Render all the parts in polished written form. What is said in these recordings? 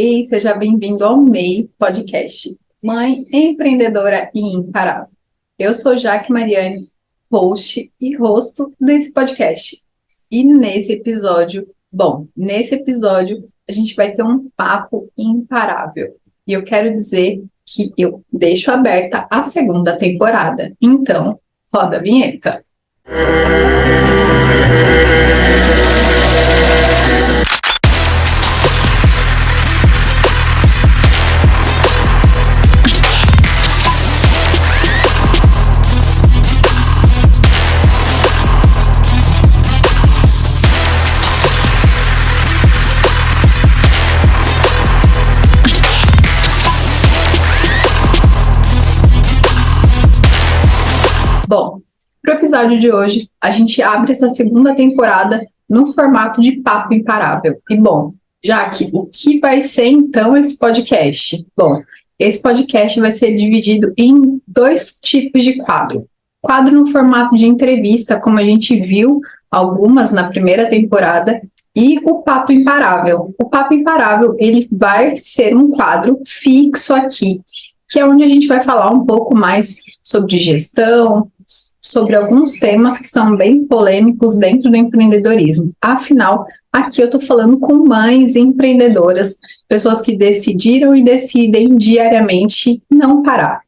E seja bem-vindo ao MEI Podcast, Mãe Empreendedora e Imparável. Eu sou Jaque Mariane, host e rosto desse podcast. E nesse episódio a gente vai ter um papo imparável. E eu quero dizer que eu deixo aberta a segunda temporada. Então, roda a vinheta. Bom, para o episódio de hoje, a gente abre essa segunda temporada no formato de papo imparável. E bom, Jaque, o que vai ser então esse podcast? Bom, esse podcast vai ser dividido em dois tipos de quadro. Quadro no formato de entrevista, como a gente viu algumas na primeira temporada, e o Papo Imparável. O Papo Imparável, ele vai ser um quadro fixo aqui, que é onde a gente vai falar um pouco mais sobre gestão, sobre alguns temas que são bem polêmicos dentro do empreendedorismo. Afinal, aqui eu estou falando com mães empreendedoras, pessoas que decidiram e decidem diariamente não parar.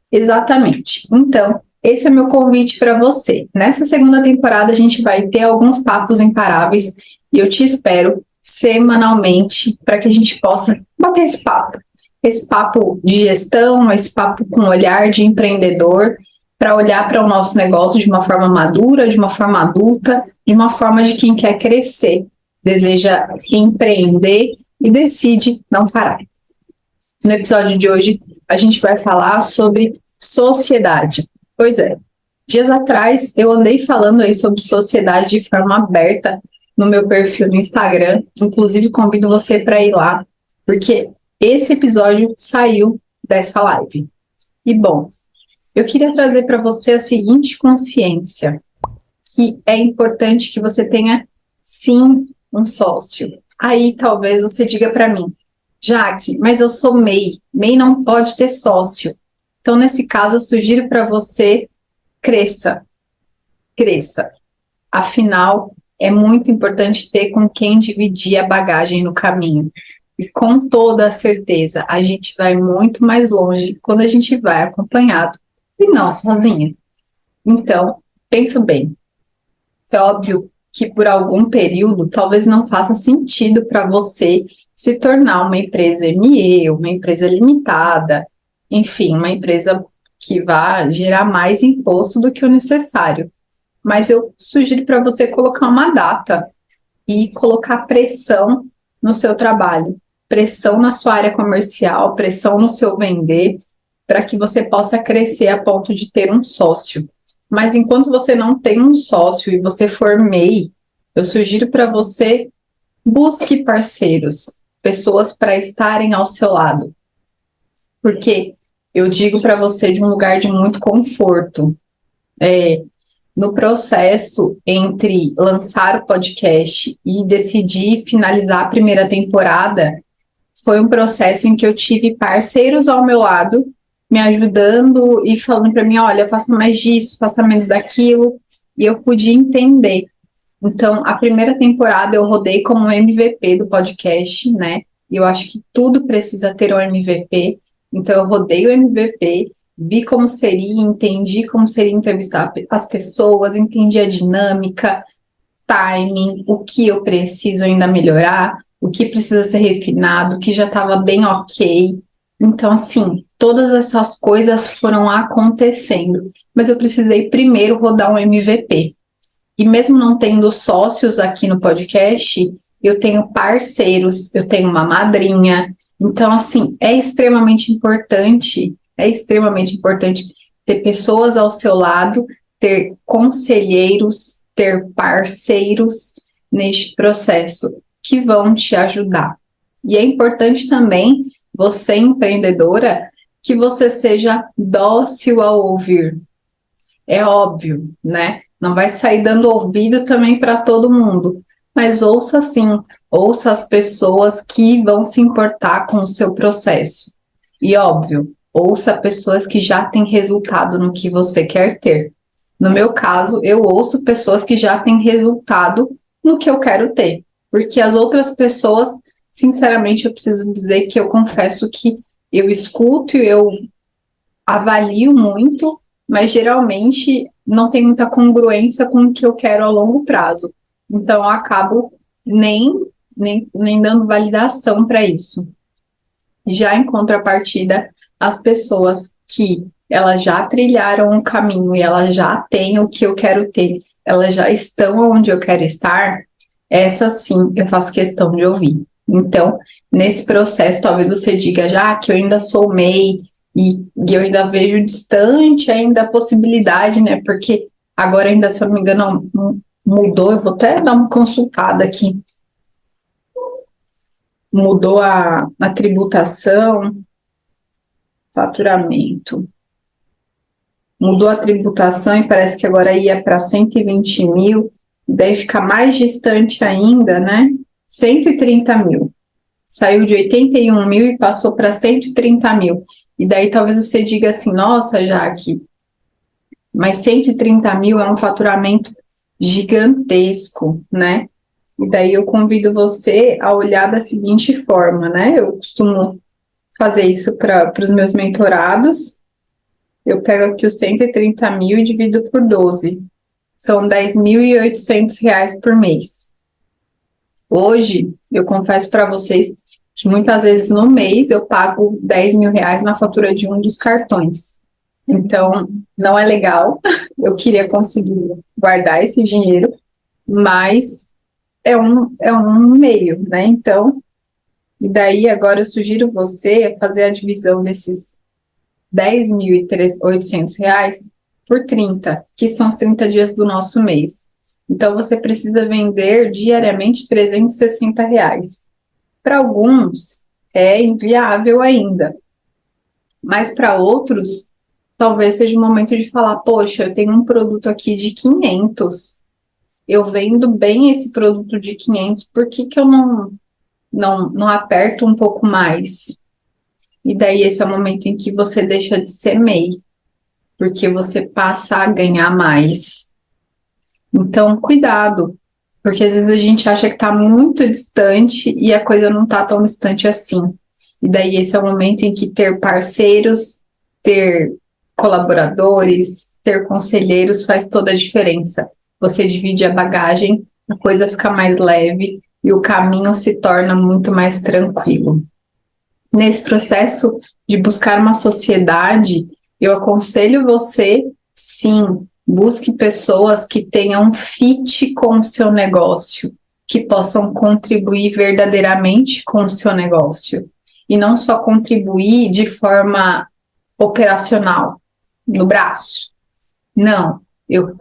Exatamente. Então, esse é meu convite para você. Nessa segunda temporada, a gente vai ter alguns papos imparáveis e eu te espero semanalmente para que a gente possa bater esse papo. Esse papo de gestão, esse papo com olhar de empreendedor, para olhar para o nosso negócio de uma forma madura, de uma forma adulta, de uma forma de quem quer crescer, deseja empreender e decide não parar. No episódio de hoje, a gente vai falar sobre sociedade. Pois é, dias atrás eu andei falando aí sobre sociedade de forma aberta no meu perfil no Instagram, inclusive convido você para ir lá, porque esse episódio saiu dessa live. E bom, eu queria trazer para você a seguinte consciência, que é importante que você tenha, sim, um sócio. Aí talvez você diga para mim, Jaque, mas eu sou MEI, MEI não pode ter sócio. Então, nesse caso, eu sugiro para você, cresça. Afinal, é muito importante ter com quem dividir a bagagem no caminho. E com toda a certeza, a gente vai muito mais longe quando a gente vai acompanhado e não sozinha. Então, penso bem. É óbvio que por algum período talvez não faça sentido para você se tornar uma empresa ME, uma empresa limitada, enfim, uma empresa que vá gerar mais imposto do que o necessário. Mas eu sugiro para você colocar uma data e colocar pressão no seu trabalho, pressão na sua área comercial, pressão no seu vender, para que você possa crescer a ponto de ter um sócio. Mas enquanto você não tem um sócio e você for MEI, eu sugiro para você busque parceiros, pessoas para estarem ao seu lado. Porque eu digo para você de um lugar de muito conforto. No processo entre lançar o podcast e decidir finalizar a primeira temporada, foi um processo em que eu tive parceiros ao meu lado, me ajudando e falando para mim, olha, faça mais disso, faça menos daquilo, e eu pude entender. Então, a primeira temporada eu rodei como MVP do podcast, né? E eu acho que tudo precisa ter um MVP. Então, eu rodei o MVP, vi como seria, entendi como seria entrevistar as pessoas, entendi a dinâmica, timing, o que eu preciso ainda melhorar, o que precisa ser refinado, o que já estava bem ok. Então, assim, todas essas coisas foram acontecendo, mas eu precisei primeiro rodar um MVP. E mesmo não tendo sócios aqui no podcast, eu tenho parceiros, eu tenho uma madrinha. Então, assim, é extremamente importante ter pessoas ao seu lado, ter conselheiros, ter parceiros neste processo que vão te ajudar. E é importante também, você empreendedora, que você seja dócil ao ouvir. É óbvio, né? Não vai sair dando ouvido também para todo mundo, mas ouça sim, ouça as pessoas que vão se importar com o seu processo. E óbvio, ouça pessoas que já têm resultado no que você quer ter. No meu caso, eu ouço pessoas que já têm resultado no que eu quero ter. Porque as outras pessoas, sinceramente, eu preciso dizer que eu confesso que eu escuto, eu avalio muito, mas geralmente não tem muita congruência com o que eu quero a longo prazo. Então, eu acabo nem dando validação para isso. Já em contrapartida, as pessoas que elas já trilharam um caminho e elas já têm o que eu quero ter, elas já estão onde eu quero estar, essa sim eu faço questão de ouvir. Então, nesse processo, talvez você diga já que eu ainda sou MEI e eu ainda vejo distante ainda a possibilidade, né? Porque agora ainda, se eu não me engano, mudou, eu vou até dar uma consultada aqui. Mudou a tributação, faturamento. Mudou a tributação e parece que agora ia para 120 mil, daí fica mais distante ainda, né? 130 mil. Saiu de 81 mil e passou para 130 mil. E daí talvez você diga assim, nossa, Jaque, mas 130 mil é um faturamento gigantesco, né? E daí eu convido você a olhar da seguinte forma, né? Eu costumo fazer isso para os meus mentorados. Eu pego aqui os 130 mil e divido por 12. São R$ 10.800 por mês. Hoje, eu confesso para vocês que muitas vezes no mês eu pago R$ 10.000 na fatura de um dos cartões. Então, não é legal. Eu queria conseguir guardar esse dinheiro, mas é um meio, né? Então, e daí agora eu sugiro você fazer a divisão desses R$ 10.800 por 30, que são os 30 dias do nosso mês. Então, você precisa vender diariamente R$ 360. Para alguns, é inviável ainda, mas para outros, talvez seja o momento de falar, poxa, eu tenho um produto aqui de 500, eu vendo bem esse produto de 500, por que que eu não aperto um pouco mais? E daí esse é o momento em que você deixa de ser MEI, porque você passa a ganhar mais. Então, cuidado, porque às vezes a gente acha que está muito distante e a coisa não está tão distante assim. E daí esse é o momento em que ter parceiros, ter colaboradores, ter conselheiros faz toda a diferença. Você divide a bagagem, a coisa fica mais leve e o caminho se torna muito mais tranquilo. Nesse processo de buscar uma sociedade, eu aconselho você, sim, busque pessoas que tenham fit com o seu negócio, que possam contribuir verdadeiramente com o seu negócio. E não só contribuir de forma operacional, no braço. Não, eu,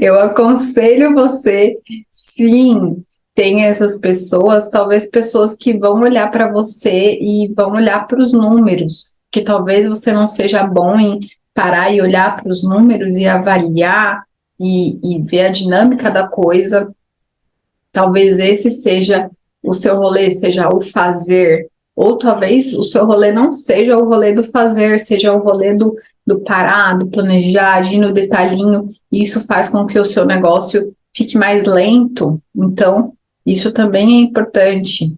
eu aconselho você, sim, tem essas pessoas, talvez pessoas que vão olhar para você e vão olhar para os números, que talvez você não seja bom em parar e olhar para os números e avaliar e ver a dinâmica da coisa. Talvez esse seja o seu rolê, seja o fazer, ou talvez o seu rolê não seja o rolê do fazer, seja o rolê do parar, do planejar, de ir no detalhinho, e isso faz com que o seu negócio fique mais lento. Então, isso também é importante.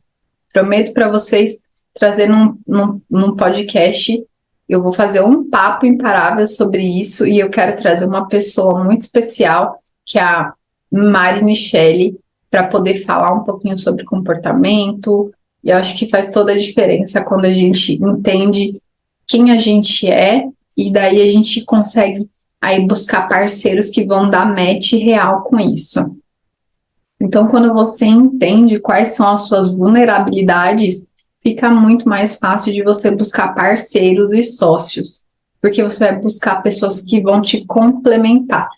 Prometo para vocês trazer num podcast, eu vou fazer um papo imparável sobre isso, e eu quero trazer uma pessoa muito especial, que é a Mari Michele, para poder falar um pouquinho sobre comportamento, e eu acho que faz toda a diferença quando a gente entende quem a gente é, e daí a gente consegue aí buscar parceiros que vão dar match real com isso. Então, quando você entende quais são as suas vulnerabilidades, fica muito mais fácil de você buscar parceiros e sócios, porque você vai buscar pessoas que vão te complementar.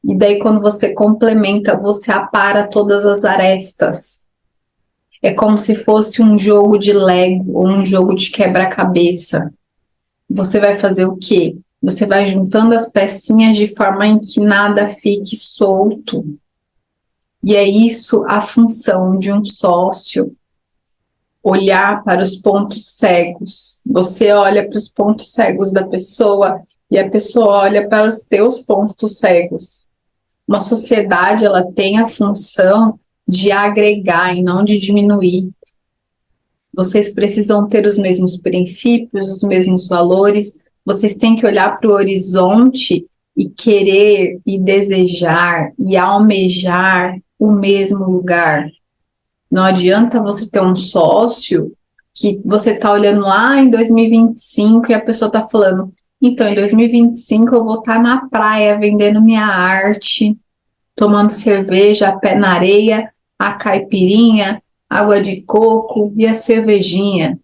E daí, quando você complementa, você apara todas as arestas. É como se fosse um jogo de Lego ou um jogo de quebra-cabeça. Você vai fazer o quê? Você vai juntando as pecinhas de forma em que nada fique solto. E é isso a função de um sócio, olhar para os pontos cegos. Você olha para os pontos cegos da pessoa e a pessoa olha para os teus pontos cegos. Uma sociedade, ela tem a função de agregar e não de diminuir. Vocês precisam ter os mesmos princípios, os mesmos valores. Vocês têm que olhar para o horizonte e querer e desejar e almejar o mesmo lugar. Não adianta você ter um sócio que você está olhando lá em 2025 e a pessoa está falando, então, em 2025 eu vou estar na praia vendendo minha arte, tomando cerveja, pé na areia, a caipirinha, água de coco e a cervejinha.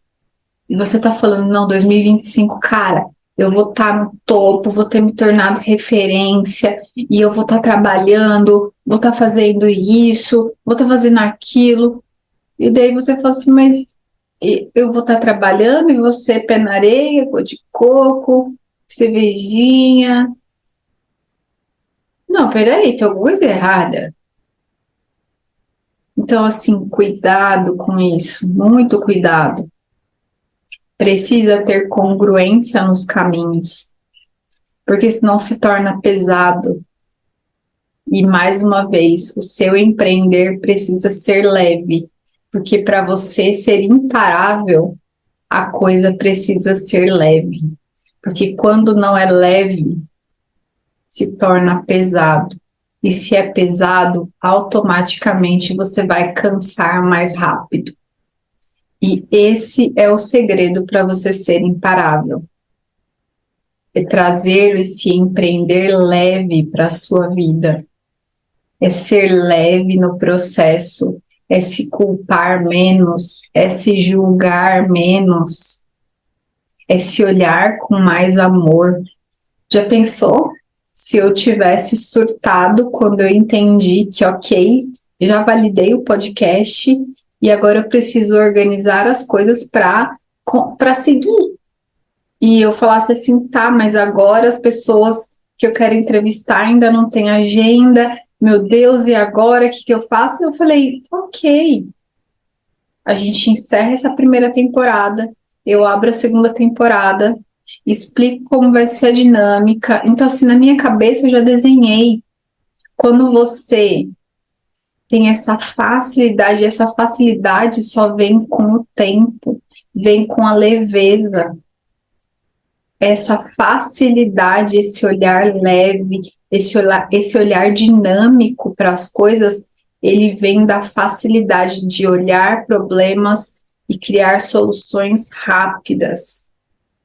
E você está falando, não, 2025, cara, eu vou estar no topo, vou ter me tornado referência e eu vou estar trabalhando, vou estar fazendo isso, vou estar fazendo aquilo. E daí você fala assim, mas eu vou estar trabalhando e você pé na areia, água de coco, cervejinha. Não, peraí, tem alguma coisa errada. Então, assim, cuidado com isso, muito cuidado. Precisa ter congruência nos caminhos, porque senão se torna pesado. E mais uma vez, o seu empreender precisa ser leve, porque para você ser imparável, a coisa precisa ser leve. Porque quando não é leve, se torna pesado. E se é pesado, automaticamente você vai cansar mais rápido. E esse é o segredo para você ser imparável. É trazer esse empreender leve para a sua vida. É ser leve no processo, é se culpar menos, é se julgar menos, é se olhar com mais amor. Já pensou se eu tivesse surtado quando eu entendi que, ok, já validei o podcast e agora eu preciso organizar as coisas para seguir? E eu falasse assim, tá, mas agora as pessoas que eu quero entrevistar ainda não têm agenda, meu Deus, e agora o que eu faço? Eu falei, ok, a gente encerra essa primeira temporada, eu abro a segunda temporada, explico como vai ser a dinâmica. Então, assim, na minha cabeça eu já desenhei. Quando você tem essa facilidade só vem com o tempo, vem com a leveza. Essa facilidade, esse olhar leve, esse olhar dinâmico para as coisas, ele vem da facilidade de olhar problemas e criar soluções rápidas.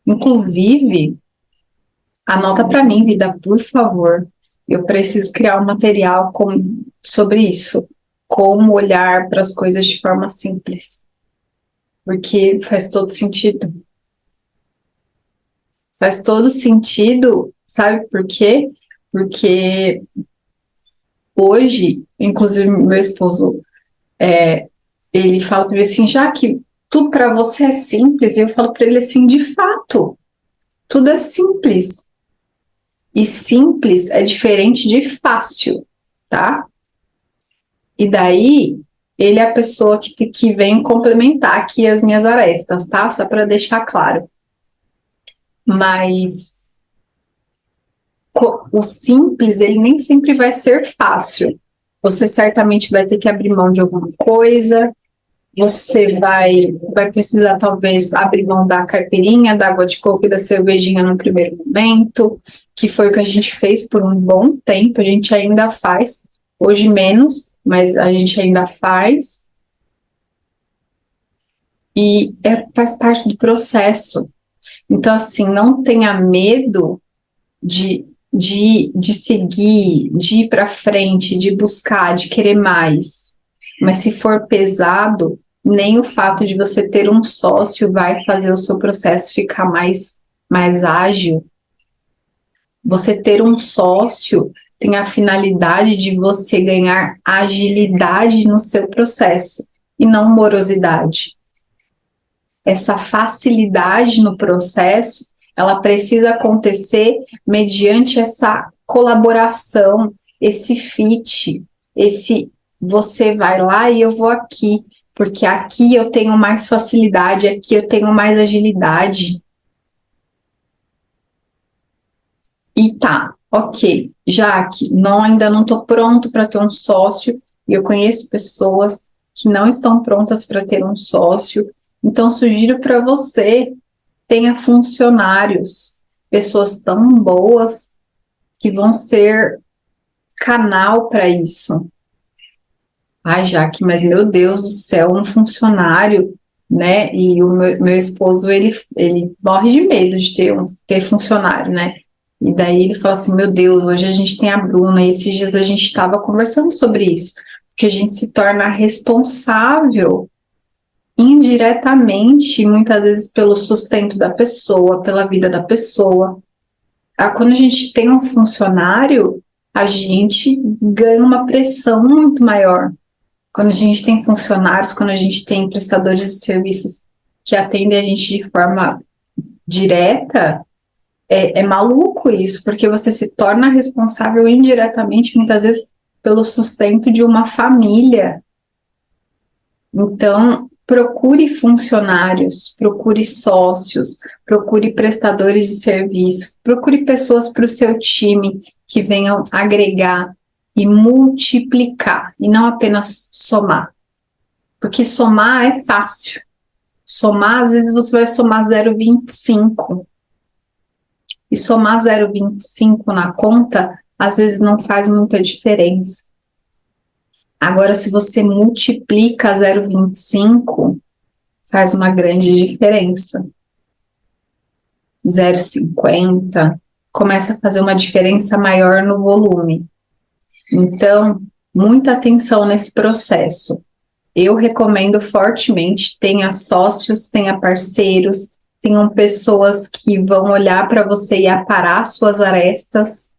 Inclusive, anota para mim, vida, por favor. Eu preciso criar um material sobre isso. Como olhar para as coisas de forma simples. Porque faz todo sentido. Faz todo sentido, sabe por quê? Porque hoje, inclusive meu esposo, ele fala para mim assim, já que tudo para você é simples, eu falo para ele assim, de fato, tudo é simples. E simples é diferente de fácil, tá? E daí, ele é a pessoa que vem complementar aqui as minhas arestas, tá? Só para deixar claro. Mas o simples, ele nem sempre vai ser fácil. Você certamente vai ter que abrir mão de alguma coisa, você vai precisar, talvez, abrir mão da caipirinha, da água de coco e da cervejinha no primeiro momento, que foi o que a gente fez por um bom tempo, a gente ainda faz, hoje menos, mas a gente ainda faz. E faz parte do processo. Então, assim, não tenha medo de seguir, de ir para frente, de buscar, de querer mais. Mas se for pesado, nem o fato de você ter um sócio vai fazer o seu processo ficar mais ágil. Você ter um sócio tem a finalidade de você ganhar agilidade no seu processo e não morosidade. Essa facilidade no processo ela precisa acontecer mediante essa colaboração, esse fit, esse você vai lá e eu vou aqui, porque aqui eu tenho mais facilidade, aqui eu tenho mais agilidade. E tá, ok, Jaque, ainda não estou pronto para ter um sócio, e eu conheço pessoas que não estão prontas para ter um sócio, então sugiro para você, tenha funcionários, pessoas tão boas que vão ser canal para isso. Ai, Jaque, mas meu Deus do céu, um funcionário, né? E o meu esposo, ele morre de medo de ter funcionário, né? E daí ele fala assim, meu Deus, hoje a gente tem a Bruna, e esses dias a gente estava conversando sobre isso, porque a gente se torna responsável indiretamente, muitas vezes pelo sustento da pessoa, pela vida da pessoa. Quando a gente tem um funcionário, a gente ganha uma pressão muito maior. Quando a gente tem funcionários, quando a gente tem prestadores de serviços que atendem a gente de forma direta, é maluco isso, porque você se torna responsável indiretamente, muitas vezes, pelo sustento de uma família. Então, procure funcionários, procure sócios, procure prestadores de serviço, procure pessoas para o seu time que venham agregar e multiplicar, e não apenas somar. Porque somar é fácil. Somar, às vezes você vai somar 0,25. E somar 0,25 na conta, às vezes não faz muita diferença. Agora, se você multiplica 0,25, faz uma grande diferença. 0,50 começa a fazer uma diferença maior no volume. Então, muita atenção nesse processo. Eu recomendo fortemente, tenha sócios, tenha parceiros, tenham pessoas que vão olhar para você e aparar suas arestas,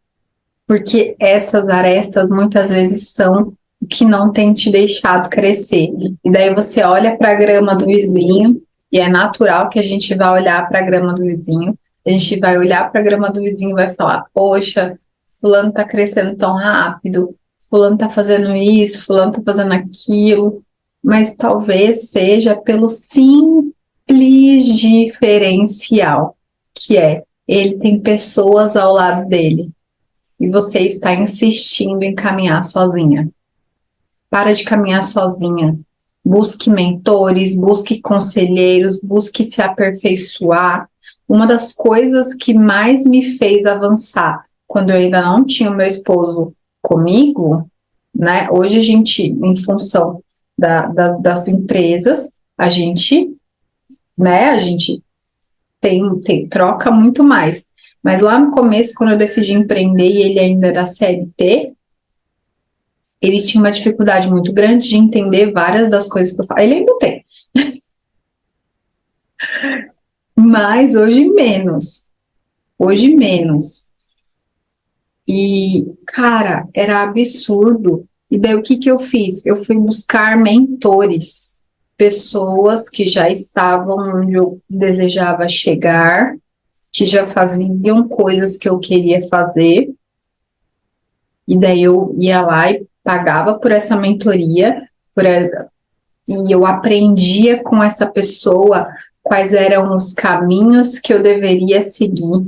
porque essas arestas muitas vezes são o que não tem te deixado crescer. E daí você olha para a grama do vizinho, e é natural que a gente vá olhar para a grama do vizinho, a gente vai olhar para a grama do vizinho e vai falar, poxa, fulano está crescendo tão rápido, fulano está fazendo isso, fulano está fazendo aquilo, mas talvez seja pelo simples diferencial, que é, ele tem pessoas ao lado dele, e você está insistindo em caminhar sozinha. Para de caminhar sozinha. Busque mentores, busque conselheiros, busque se aperfeiçoar. Uma das coisas que mais me fez avançar, quando eu ainda não tinha o meu esposo comigo, né? Hoje a gente, em função das empresas, a gente, né? A gente troca muito mais. Mas lá no começo, quando eu decidi empreender e ele ainda era CLT, ele tinha uma dificuldade muito grande de entender várias das coisas que eu falo. Ele ainda tem. Mas hoje menos. Hoje menos. E, cara, era absurdo. E daí o que eu fiz? Eu fui buscar mentores, pessoas que já estavam onde eu desejava chegar, que já faziam coisas que eu queria fazer. E daí eu ia lá e pagava por essa mentoria, e eu aprendia com essa pessoa quais eram os caminhos que eu deveria seguir.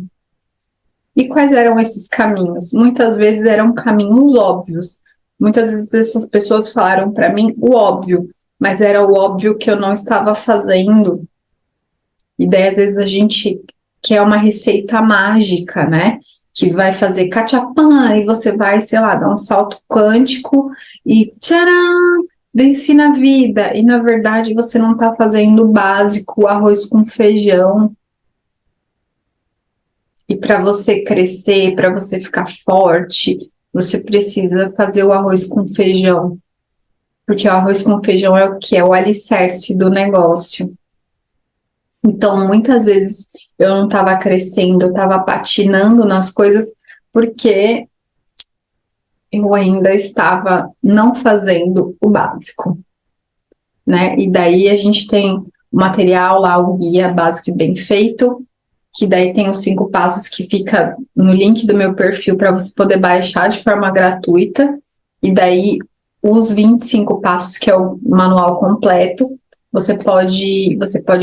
E quais eram esses caminhos? Muitas vezes eram caminhos óbvios. Muitas vezes essas pessoas falaram para mim o óbvio, mas era o óbvio que eu não estava fazendo. E daí, às vezes, a gente quer uma receita mágica, né? Que vai fazer cachapã e você vai, sei lá, dar um salto quântico e tcharam! Venci na vida. E, na verdade, você não está fazendo o básico, o arroz com feijão. E para você crescer, para você ficar forte, você precisa fazer o arroz com feijão. Porque o arroz com feijão é o que? É o alicerce do negócio. Então, muitas vezes eu não estava crescendo, eu estava patinando nas coisas porque eu ainda estava não fazendo o básico, né? E daí a gente tem o material lá, o guia básico e bem feito, que daí tem os 5 passos que fica no link do meu perfil para você poder baixar de forma gratuita, e daí os 25 passos, que é o manual completo, você pode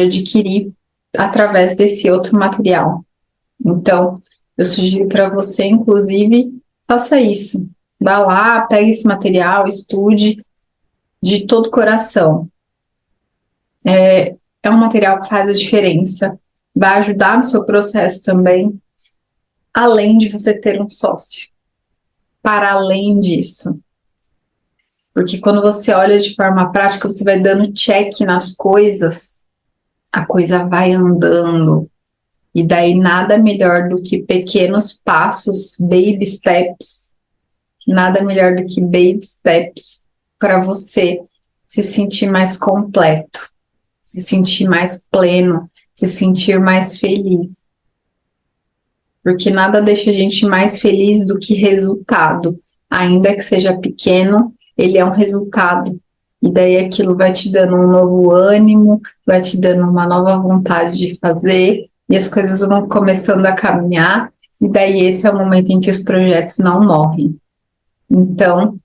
adquirir através desse outro material. Então, eu sugiro para você, inclusive, faça isso. Vá lá, pegue esse material, estude de todo o coração. É um material que faz a diferença, vai ajudar no seu processo também, além de você ter um sócio. Para além disso. Porque quando você olha de forma prática, você vai dando check nas coisas, a coisa vai andando. E daí nada melhor do que pequenos passos, baby steps, nada melhor do que baby steps para você se sentir mais completo, se sentir mais pleno, se sentir mais feliz. Porque nada deixa a gente mais feliz do que resultado. Ainda que seja pequeno, ele é um resultado. E daí aquilo vai te dando um novo ânimo, vai te dando uma nova vontade de fazer, e as coisas vão começando a caminhar, e daí esse é o momento em que os projetos não morrem. Então,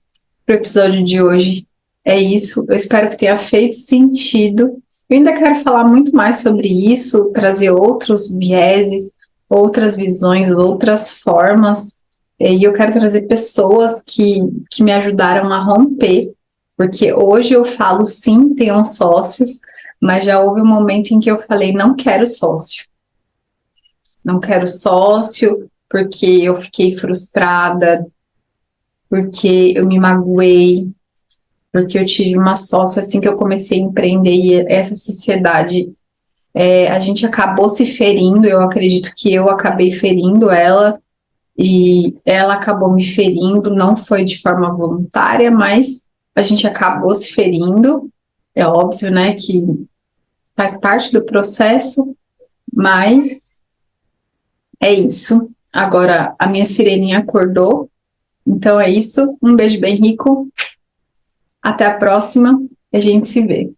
para o episódio de hoje é isso. Eu espero que tenha feito sentido. Eu ainda quero falar muito mais sobre isso, trazer outros vieses, outras visões, outras formas. E eu quero trazer pessoas que me ajudaram a romper, porque hoje eu falo sim, tenham sócios, mas já houve um momento em que eu falei, não quero sócio. Não quero sócio, porque eu fiquei frustrada, porque eu me magoei, porque eu tive uma sócia assim que eu comecei a empreender, e essa sociedade, a gente acabou se ferindo, eu acredito que eu acabei ferindo ela, e ela acabou me ferindo, não foi de forma voluntária, mas a gente acabou se ferindo, é óbvio, né, que faz parte do processo, mas é isso. Agora a minha sireninha acordou, então é isso, um beijo bem rico, até a próxima, a gente se vê.